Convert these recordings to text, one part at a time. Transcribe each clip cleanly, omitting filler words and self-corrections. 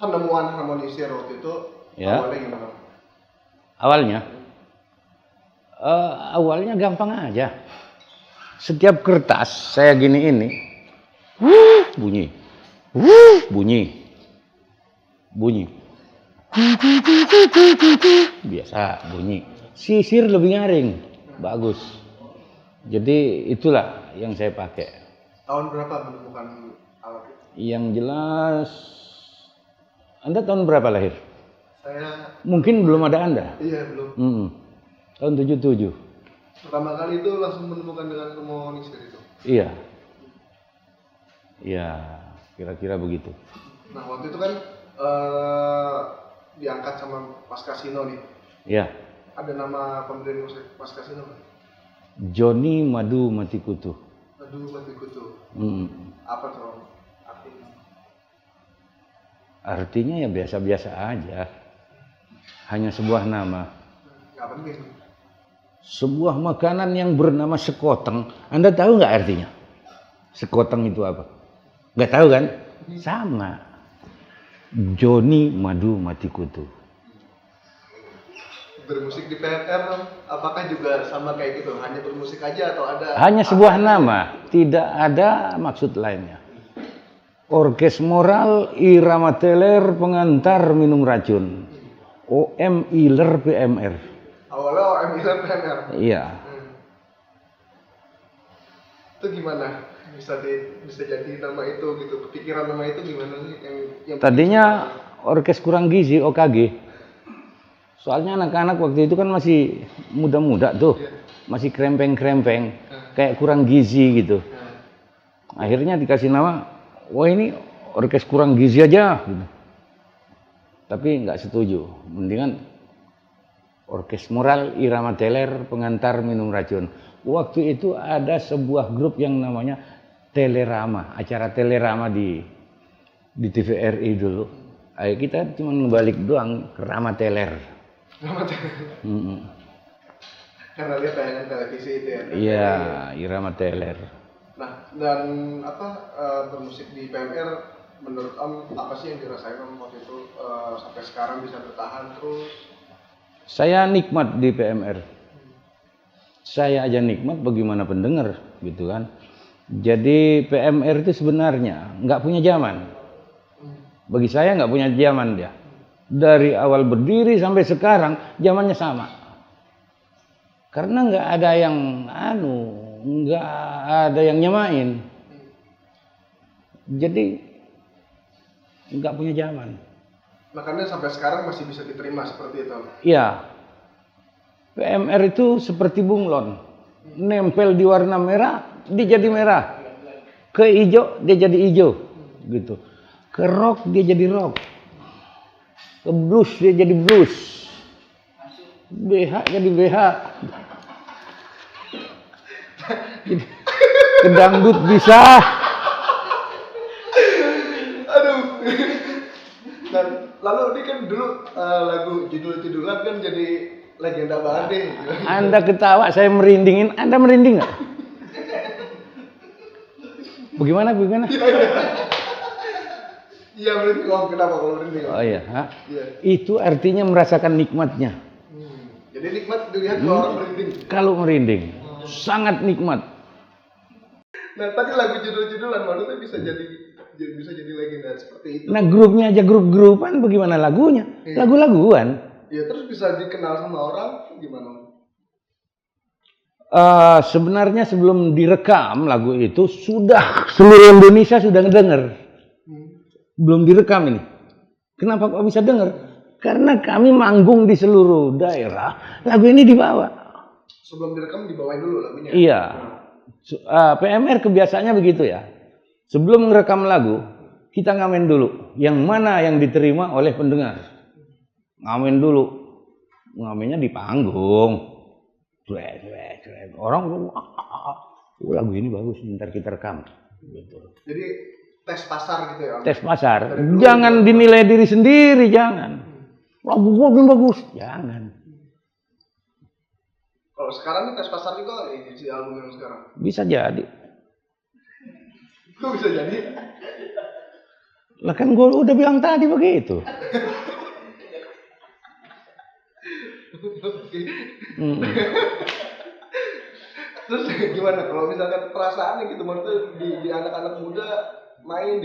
penemuan harmonisir waktu itu Ya. awalnya gimana? Awalnya gampang aja. Setiap kertas saya gini ini, bunyi, bunyi, biasa bunyi. Sisir lebih nyaring, bagus. Jadi itulah yang saya pakai. Tahun berapa menemukan alat itu? Yang jelas, Anda tahun berapa lahir? Saya Mungkin belum ada Anda. iya belum. Tahun 77. Pertama kali itu langsung menemukan dengan harmonisir itu. Iya. Iya, kira-kira begitu. Nah waktu itu kan diangkat sama Mas Kasino nih. Iya. Ada nama pemberi Mas Kasino kan? Joni Madu Matikutu. Aduh mati kutu. Apa tuh artinya? Artinya ya biasa-biasa aja. Hanya sebuah nama. Nggak penting. Sebuah makanan yang bernama sekoteng. Anda tahu nggak artinya? Sekoteng itu apa? Nggak tahu kan? Sama. Joni Madu Matikutu. Bermusik di PMR apakah juga sama kayak gitu? Hanya bermusik aja atau ada? Hanya sebuah nama, tidak ada maksud lainnya. Orkes moral irama teler pengantar minum racun. OM Iler PMR. Awalnya OM Iler PMR. Iya. Itu gimana? Bisa jadi nama itu gitu. Kepikiran nama itu gimana sih? Yang Tadinya orkes kurang gizi OKG. Soalnya anak-anak waktu itu kan masih muda-muda tuh, masih krempeng-krempeng, kayak kurang gizi gitu. Akhirnya dikasih nama, wah ini orkes kurang gizi aja. Gitu. Tapi nggak setuju, mendingan orkes moral irama teler pengantar minum racun. Waktu itu ada sebuah grup yang namanya Telerama, acara Telerama di TVRI dulu. Ayo kita cuma ngebalik doang ke Rama Teler. Karena lihat tayangan televisi itu ya. Iya, irama teler. Nah, dan bermusik di PMR menurut Om apa sih yang dirasain Om waktu itu sampai sekarang bisa bertahan terus? Saya nikmat di PMR. Saya aja nikmat, bagaimana pendengar gitu kan. Jadi PMR itu sebenarnya nggak punya zaman. Bagi saya nggak punya zaman dia. Dari awal berdiri sampai sekarang zamannya sama. Karena nggak ada yang nggak ada yang nyamain. Jadi nggak punya zaman. Makanya sampai sekarang masih bisa diterima seperti itu. Iya. PMR itu seperti bunglon. Nempel di warna merah, dia jadi merah. Ke hijau, dia jadi hijau. Gitu. Ke rock, dia jadi rock. Ke blues dia jadi blues, BH jadi BH, ke dangdut bisa. Aduh. Dan lalu ini kan dulu lagu judul-judulan kan jadi legenda banget deh. Anda ketawa, saya merindingin, Anda merinding nggak? Bagaimana? Iya merinding Om, kenapa kalau merinding? Oh iya, itu artinya merasakan nikmatnya. Jadi nikmat dilihat kalau orang merinding. Kalau merinding, sangat nikmat. Nah tadi lagu judul-judulan maksudnya bisa jadi legenda seperti itu. Nah grupnya aja grup-grupan, bagaimana lagunya? Lagu-laguan. Ya terus bisa dikenal sama orang gimana? Sebenarnya sebelum direkam lagu itu sudah seluruh Indonesia sudah ngedenger. Belum direkam ini. Kenapa kok bisa denger? Karena kami manggung di seluruh daerah, lagu ini dibawa. Sebelum direkam dibawain dulu lagunya? Iya. PMR kebiasaannya begitu ya. Sebelum ngerekam lagu, kita ngamen dulu. Yang mana yang diterima oleh pendengar. Ngamen dulu. Ngamennya di panggung. Orang lagu ini bagus, ntar kita rekam. Gitu. Jadi tes pasar gitu ya? Tes pasar. Jangan dinilai diri sendiri, jangan. Lagu gue bagus, jangan. Kalau sekarang nih tes pasar juga ini si album yang sekarang? Bisa jadi. Itu bisa jadi. Lah kan gue udah bilang tadi begitu. Terus gimana kalau misalkan perasaannya gitu, maksudnya di anak-anak muda main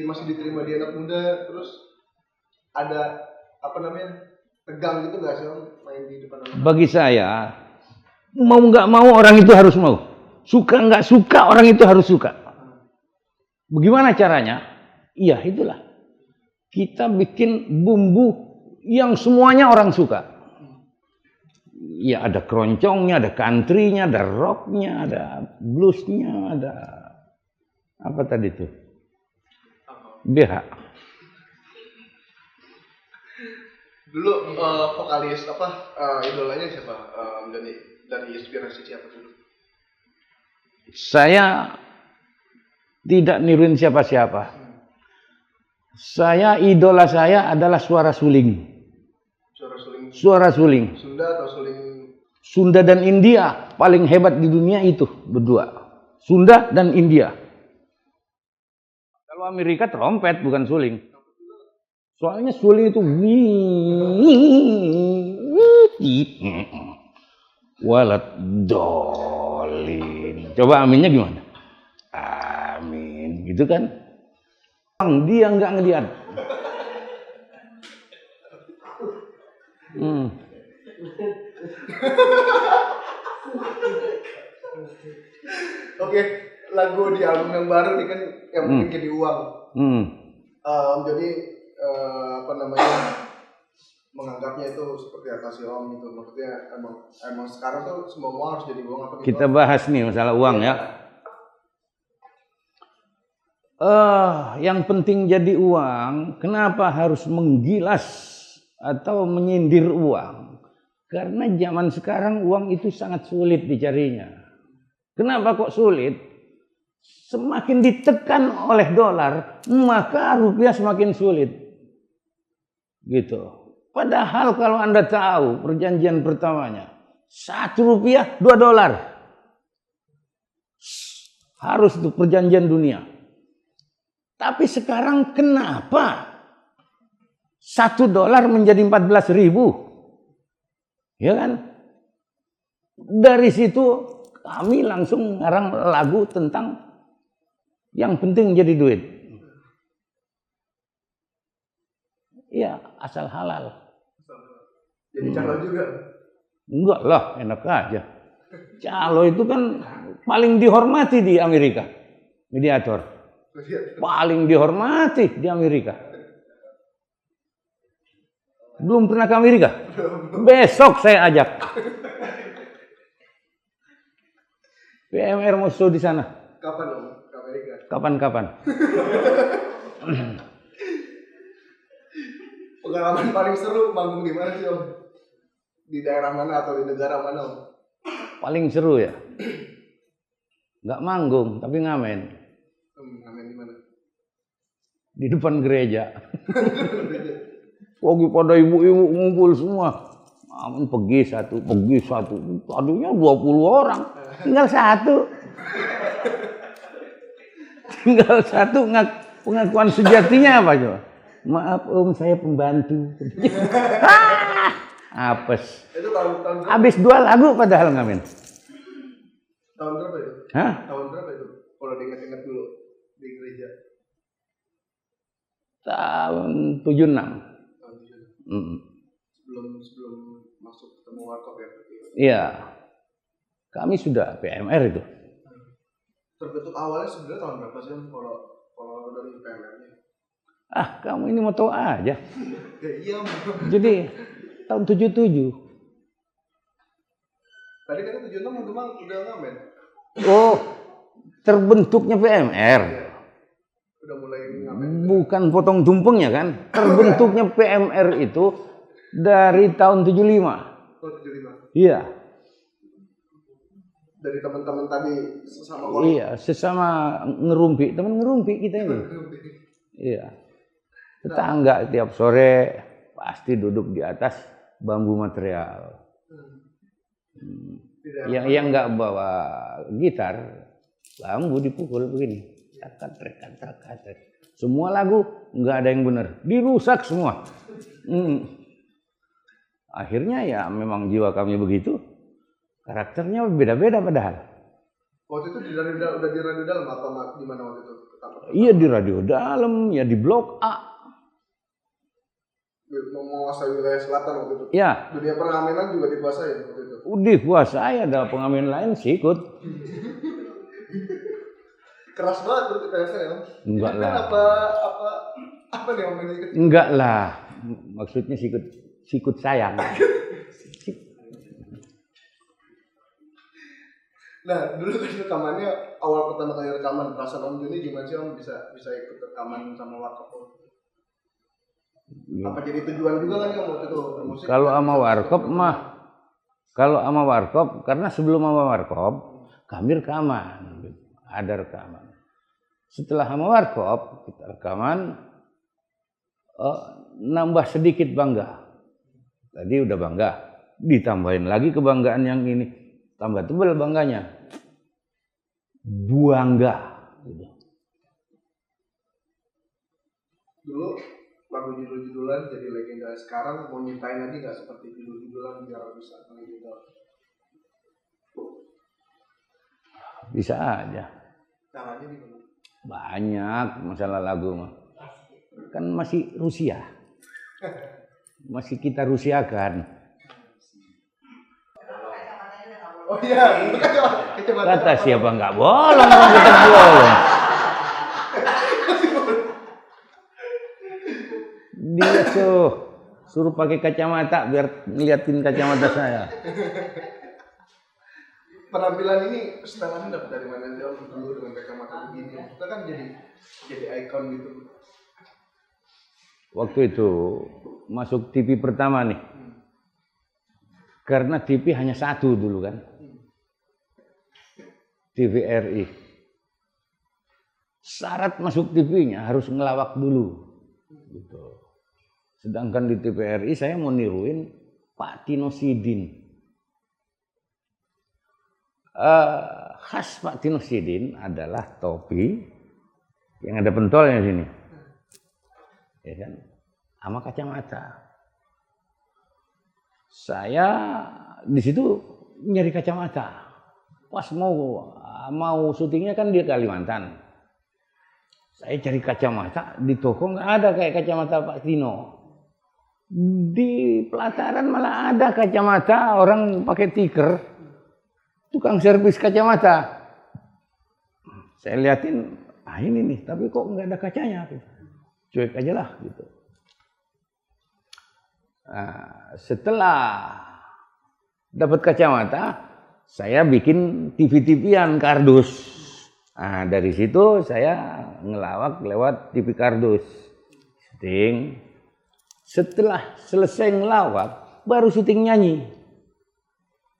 masih diterima di anak muda, terus ada apa namanya tegang gitu nggak sih Om main di depan anak? Bagi saya, mau nggak mau orang itu harus mau, suka nggak suka orang itu harus suka. Bagaimana caranya? Iya itulah, kita bikin bumbu yang semuanya orang suka. Ya ada keroncongnya, ada countrynya, ada rocknya, ada bluesnya, ada apa tadi itu? BH. Dulu vokalis apa idolanya siapa? Dari inspirasi siapa dulu? Saya tidak niruin siapa-siapa. Idola saya adalah Suara Suling. Suara Suling. Suara Suling. Sunda atau Suling? Sunda dan India paling hebat di dunia itu berdua. Sunda dan India. Kalau Amerika trompet bukan suling. Soalnya suling itu walat dolin. Coba aminnya gimana? Amin, gitu kan? Dia nggak ngeliat. Oke, lagu di album yang baru nih kan yang mungkin jadi uang. Jadi apa namanya menganggapnya itu seperti apa sih Om itu? Maksudnya emang sekarang tuh semua harus jadi uang apa gitu? Kita bahas nih masalah uang ya. Yang penting jadi uang, kenapa harus menggilas atau menyindir uang? Karena zaman sekarang uang itu sangat sulit dicarinya. Kenapa kok sulit? Semakin ditekan oleh dolar, maka rupiah semakin sulit. Gitu. Padahal kalau Anda tahu perjanjian pertamanya, 1 rupiah 2 dolar. Harus itu perjanjian dunia. Tapi sekarang kenapa 1 dolar menjadi 14.000? Ya kan? Dari situ kami langsung ngarang lagu tentang yang penting jadi duit. Ya, asal halal. Jadi calo juga? Enggak lah, enak aja. Calo itu kan paling dihormati di Amerika. Mediator. Paling dihormati di Amerika. Belum pernah ke Amerika? Besok saya ajak. PMR mau show di sana. Kapan Om ke Amerika? Kapan-kapan. Pengalaman paling seru manggung di mana sih Om? Di daerah mana atau di negara mana Om? Paling seru ya? Nggak manggung, tapi ngamen. Ngamen di mana? Di depan gereja. Pagi pada ibu-ibu ngumpul semua. Amin pergi satu. Tadinya 20 orang. Tinggal satu. Pengakuan sejatinya apa coba? Maaf Om, saya pembantu. Apes. Itu tahun Habis 2 lagu padahal ngamen. tahun berapa itu? Hah? Tahun berapa itu? Kalau diingat-ingat dulu di gereja. Tahun 76. Tahun 76. Sebelum masuk ketemu warkop ya? Iya. Kami sudah PMR itu. Terbentuk awalnya sebenarnya tahun berapa sih kalau dari PMR-nya? Kamu ini mau tahu aja. Ya iya. Jadi tahun 77. Tadi kan 76 Kemang udah ngamen. Oh, terbentuknya PMR. Udah mulai ngamen. Bukan potong tumpengnya kan? Terbentuknya PMR itu dari tahun 75. Oh, 75. Iya. Dari teman-teman tadi sesama orang. Iya, sesama ngerumpi, teman ngerumpi kita ini. Iya. Tetangga tiap sore pasti duduk di atas bambu material. Yang nggak bawa gitar, bambu dipukul begini. Semua lagu nggak ada yang benar, dirusak semua. Akhirnya ya memang jiwa kami begitu, karakternya beda-beda padahal. Waktu itu udah di radio dalam atau di mana waktu itu? Iya di radio dalam, ya di Blok A. Menguasai wilayah selatan waktu itu. Ya. Dunia pengamenan juga dikuasai waktu itu. Dikuasai, ada pengamen lain sih ikut. Keras banget berarti PSN ya? Enggak lah. Apa nih Om ini? Enggak lah. Maksudnya sikut sayang. Nah, dulu kan rekamannya awal pertama kali rekaman perasaan Om Joni gimana sih Om bisa ikut rekaman sama Warkop? Apa jadi tujuan juga kan Om waktu itu bermusik? Kalau sama Warkop karena sebelum sama Warkop kami rekaman, ada rekaman. Setelah sama Warkop kita rekaman, nambah sedikit bangga. Tadi udah bangga, ditambahin lagi kebanggaan yang ini, tambah tebal bangganya. Buangga. Dulu lagu judul-judulan jadi legenda, sekarang mau nyiptain lagi nggak seperti judul-judulan biar bisa legenda? Bisa aja. Caranya gimana? Banyak masalah lagu mah. Kan masih Rusia. Masih kita Rusiakan. Oh iya, kacamata. Kata siapa nggak bolong, orang kita bolong. Dia suruh pakai kacamata biar ngeliatin kacamata saya. Penampilan ini setelannya dapat dari mana sih Om dulu dengan kacamata begini? Kita kan jadi ikon gitu. Waktu itu masuk TV pertama nih. Karena TV hanya satu dulu kan. TVRI. Syarat masuk TV-nya harus ngelawak dulu. Gitu. Sedangkan di TVRI saya mau niruin Pak Tino Sidin. Khas Pak Tino Sidin adalah topi yang ada pentolnya sini, ya kan, sama kacamata. Saya di situ nyari kacamata. Pas mau syutingnya kan di Kalimantan. Saya cari kacamata di toko nggak ada kayak kacamata Pak Tino. Di pelataran malah ada kacamata orang pakai tiker. Tukang servis kacamata. Saya liatin, ini nih, tapi kok nggak ada kacanya? Cuek aja lah gitu. Nah, setelah dapat kacamata, saya bikin TV-TV-an kardus. Nah, dari situ saya ngelawak lewat TV kardus. Syuting. Setelah selesai ngelawak, baru syuting nyanyi.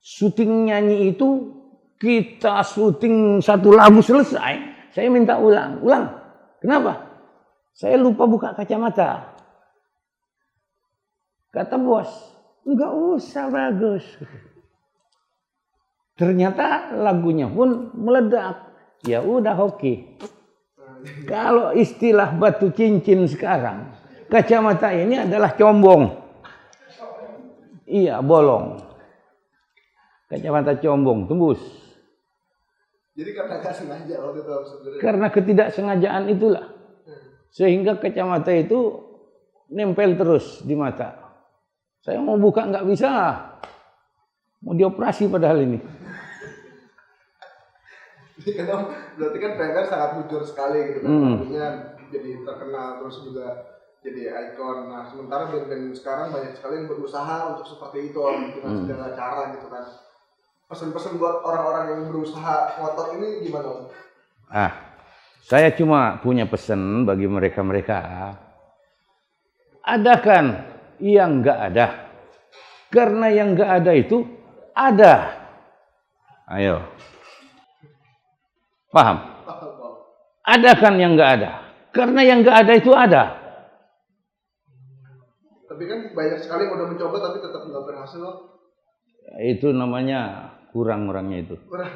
Syuting nyanyi itu kita syuting satu lagu selesai, saya minta ulang. Kenapa? Saya lupa buka kacamata. Kata bos, enggak usah bagus. Ternyata lagunya pun meledak. Ya udah oke. Kalau istilah batu cincin sekarang, kacamata ini adalah combong. Iya, bolong. Kacamata combong, tembus. Jadi karena nggak sengaja waktu itu sebenarnya. Karena ketidaksengajaan itulah. Sehingga kacamata itu nempel terus di mata. Saya mau buka nggak bisa. Mau dioperasi padahal ini. Berarti kan Pengkan sangat jujur sekali gitu kan. Artinya jadi terkenal terus juga jadi ikon. Nah sementara band-band sekarang banyak sekali yang berusaha untuk seperti itu dengan segala cara gitu kan. Pesan-pesan buat orang-orang yang berusaha ngotot ini gimana Om? Saya cuma punya pesan bagi mereka-mereka. Adakan yang nggak ada. Karena yang nggak ada itu ada. Ayo. Paham? Adakan yang nggak ada. Karena yang nggak ada itu ada. Tapi kan banyak sekali yang udah mencoba tapi tetap nggak berhasil loh. Itu namanya kurang orangnya itu. Kurang.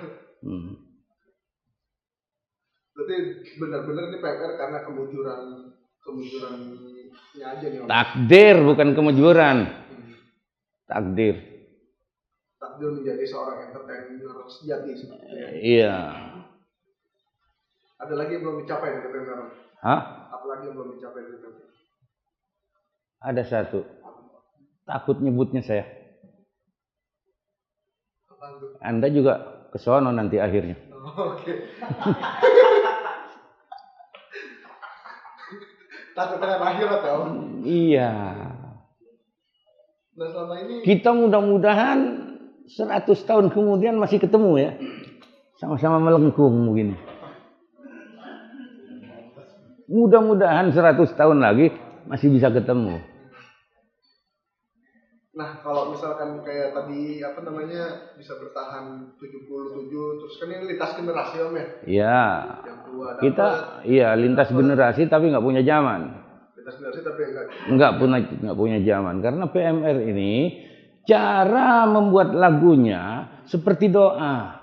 Berarti benar-benar ini PMR karena kemujurannya aja nih Om. Takdir bukan kemujuran. Takdir. Takdir menjadi seorang entertainer sejati sebetulnya. Iya. Ada lagi yang belum dicapai dari PMR? Hah? Apalagi yang belum dicapai dari PMR? Ada satu. Takut nyebutnya saya. Apa itu? Anda juga kesono nanti akhirnya. Oke. Takut dengan akhirat ya Om? Iya. Nah selama ini Kita mudah-mudahan 100 tahun kemudian masih ketemu ya. Sama-sama melengkung begini. Mudah-mudahan 100 tahun lagi masih bisa ketemu. nah kalau misalkan kayak tadi apa namanya bisa bertahan 77 terus kan ini lintas generasi Om ya? Ya. Yang tua dapat, Kita iya lintas generasi tapi nggak punya zaman. lintas generasi tapi enggak. Nggak punya zaman karena PMR ini cara membuat lagunya seperti doa.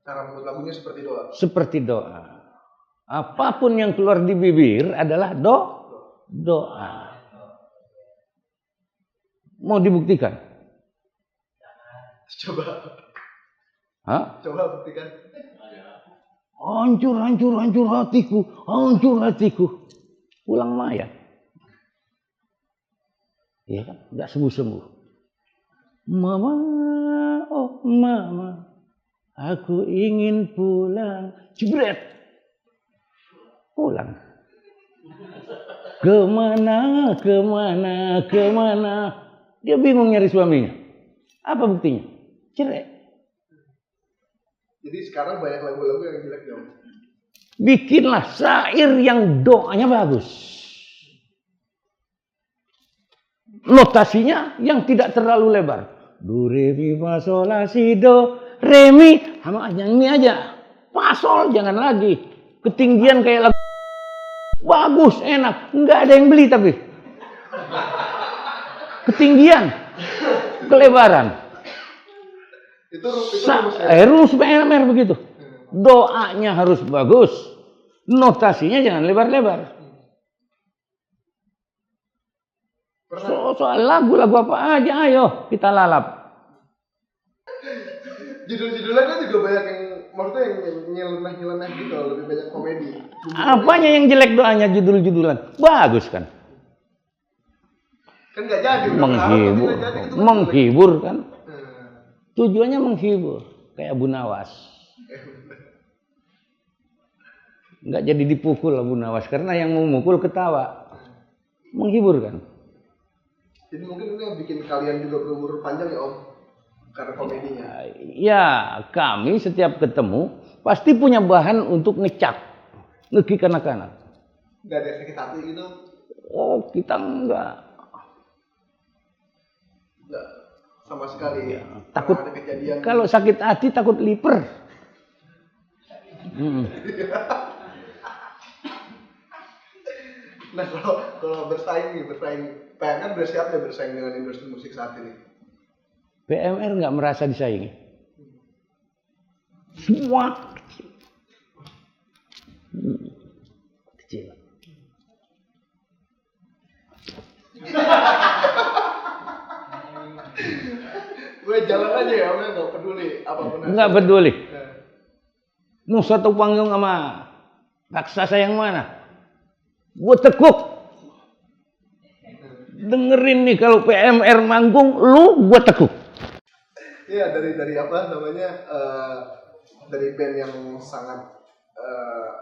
Cara membuat lagunya seperti doa. Seperti doa. Apapun yang keluar di bibir adalah doa. Mau dibuktikan? Coba. Hah? Coba buktikan. Hancur hatiku. Pulang mayat. Iya kan? Nggak sembuh-sembuh. Mama, oh mama, aku ingin pulang. Jebret. Pulang. Kemana? Dia bingung nyari suaminya. Apa buktinya? Cerai. Jadi sekarang banyak lagu-lagu yang jelek dong. Bikinlah syair yang doanya bagus. Notasinya yang tidak terlalu lebar. Do, re, mi, fa, sol, la, si, do, re, mi. Sama nyanyi aja. Fa, sol, jangan lagi. Ketinggian kayak lagu. Bagus, enak. Nggak ada yang beli tapi. Ketinggian. Kelebaran. Itu Rumus PMR begitu. Doanya harus bagus. Notasinya jangan lebar-lebar. Soal lagu apa aja, ayo kita lalap. Judul-judulnya kan juga banyak yang maksudnya yang nyeleneh gitu, lebih banyak komedi. Apanya yang jelek doanya judul-judulan? Bagus kan? Kan nggak jadi. Menghibur kan? Tujuannya menghibur, kayak Abu Nawas. Nggak jadi dipukul Abu Nawas karena yang mau mukul ketawa. Menghibur kan? Jadi mungkin ini yang bikin kalian juga berumur panjang ya Om, karena komedinya. Ya, kami setiap ketemu pasti punya bahan untuk ngecak, ngekik anak-anak. Nggak ada sakit hati gitu? Oh, kita enggak. Enggak, sama sekali. Ya, takut ada kejadian. Kalau sakit hati takut liper. Nah kalau bersaing PMR udah siap ya bersaing dengan industri musik saat ini? PMR nggak merasa disaingi. Semua kecil. Gue jalan aja ya Om, nggak peduli apapun. Nggak peduli. Mau satu panggung sama raksasa yang mana? Gue tekuk. Dengerin nih kalau PMR manggung, lu gue tekuk. Iya dari apa namanya dari band yang sangat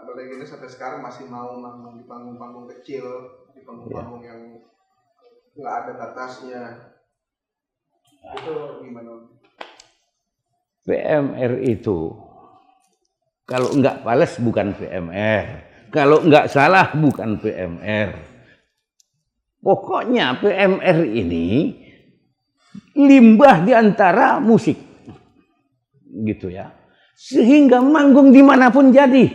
melegenda sampai sekarang masih mau manggung di panggung-panggung kecil, di panggung-panggung yang nggak ada batasnya. Itu gimana? PMR itu kalau nggak pales bukan PMR, kalau nggak salah bukan PMR. Pokoknya PMR ini limbah di antara musik, gitu ya. Sehingga manggung dimanapun jadi.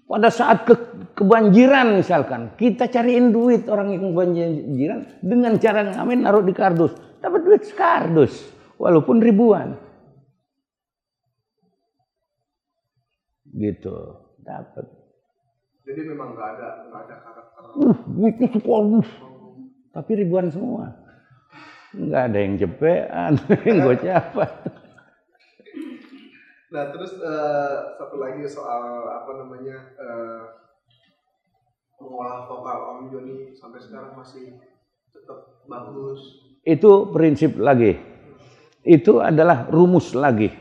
Pada saat kebanjiran misalkan, kita cariin duit orang yang kebanjiran dengan cara ngamen naruh di kardus. Dapat duit sekardus, walaupun ribuan. Gitu, dapat. Jadi memang nggak ada karakter. Itu sepuluh. Tapi ribuan semua. Nggak ada yang jepean, yang gocapan. Nah terus satu lagi soal apa namanya mengolah vokal Om Joni sampai sekarang masih tetap bagus. Itu prinsip lagi. Itu adalah rumus lagi.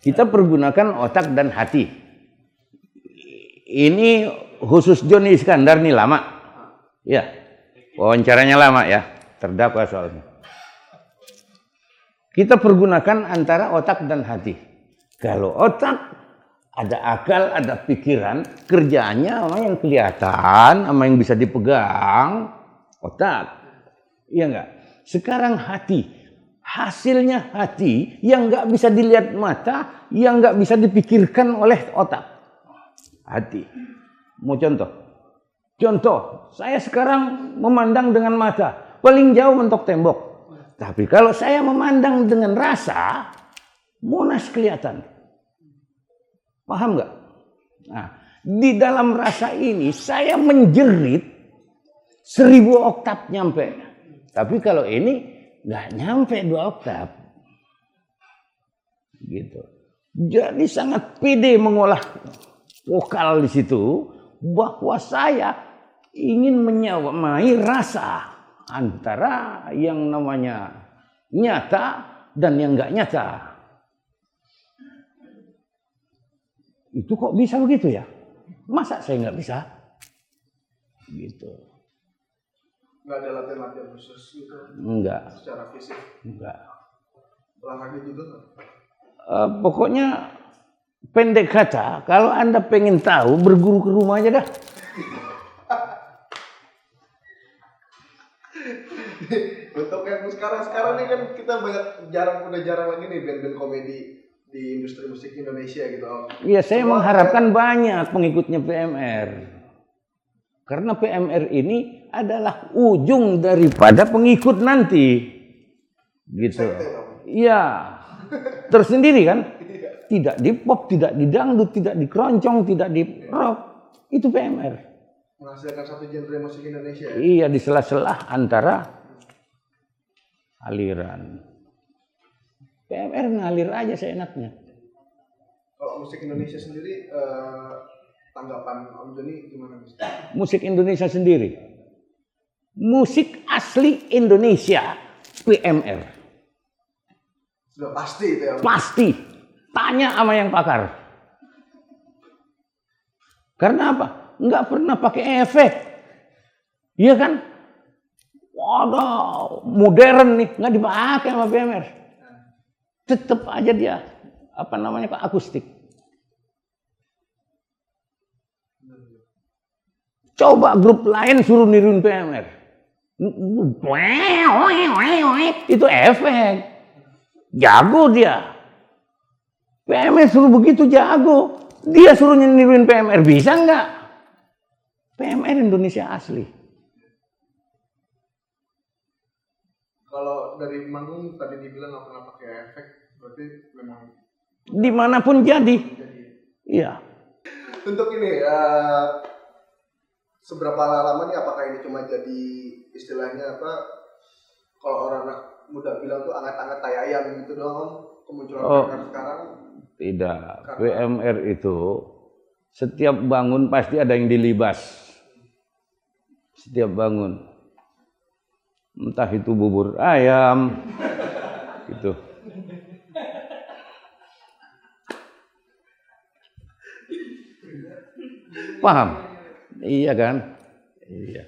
Kita pergunakan otak dan hati. Ini khusus Joni Iskandar nih lama. Ya, wawancaranya lama ya. Terdakwa soalnya. Kita pergunakan antara otak dan hati. Kalau otak, ada akal, ada pikiran, kerjaannya sama yang kelihatan, sama yang bisa dipegang, otak. Iya enggak? Sekarang hati, hasilnya hati yang enggak bisa dilihat mata, yang enggak bisa dipikirkan oleh otak. Hati. Mau contoh? Contoh, saya sekarang memandang dengan mata, paling jauh mentok tembok. Tapi kalau saya memandang dengan rasa, Monas kelihatan. Paham nggak? Nah, di dalam rasa ini saya menjerit 1000 oktav nyampe. Tapi kalau ini nggak nyampe 2 oktav. Gitu. Jadi sangat pede mengolah vokal di situ bahwa saya ingin menyamai rasa antara yang namanya nyata dan yang nggak nyata. Itu kok bisa begitu ya? Masa saya nggak bisa? Gitu. Nggak ada latihan-latihan khusus gitu? Enggak. Secara fisik? Enggak. Olahraga juga nggak? Pokoknya pendek kata, kalau Anda pengen tahu, berguru ke rumah aja dah. Untuk yang sekarang nih kan kita udah jarang lagi nih band-band komedi di industri musik Indonesia gitu Om. Iya, saya mengharapkan banyak pengikutnya PMR. Karena PMR ini adalah ujung daripada pengikut nanti. Gitu. Iya. Tersendiri kan? Tidak di pop, tidak di dangdut, tidak di keroncong, tidak di rock. Itu PMR. Menghasilkan satu genre musik Indonesia. Iya, di sela-sela antara aliran. PMR ngalir aja seenaknya. Kalau musik Indonesia sendiri, tanggapan Om Joni gimana? Musik Indonesia sendiri. Musik asli Indonesia, PMR. Sudah pasti itu ya? Pasti. Tanya sama yang pakar. Karena apa? Nggak pernah pakai efek. Iya kan? Waduh, modern nih, nggak dipakai sama PMR. Tetap aja dia, apa namanya, Pak, akustik. Coba grup lain suruh niruin PMR. Itu efek. Jago dia. PMR suruh begitu jago. Dia suruh niruin PMR, bisa nggak? PMR Indonesia asli. Kalau dari manggung tadi dibilang nggak pernah pakai efek, berarti memang Dimanapun jadi. Iya. Untuk ini, seberapa lama nih? Apakah ini cuma jadi istilahnya apa? Kalau orang anak muda bilang tuh anget-anget tai ayam gitu doang, kemunculan PMR sekarang? Tidak. PMR itu setiap bangun pasti ada yang dilibas. Setiap bangun. Entah itu bubur ayam, gitu. Paham? Iya kan? Iya.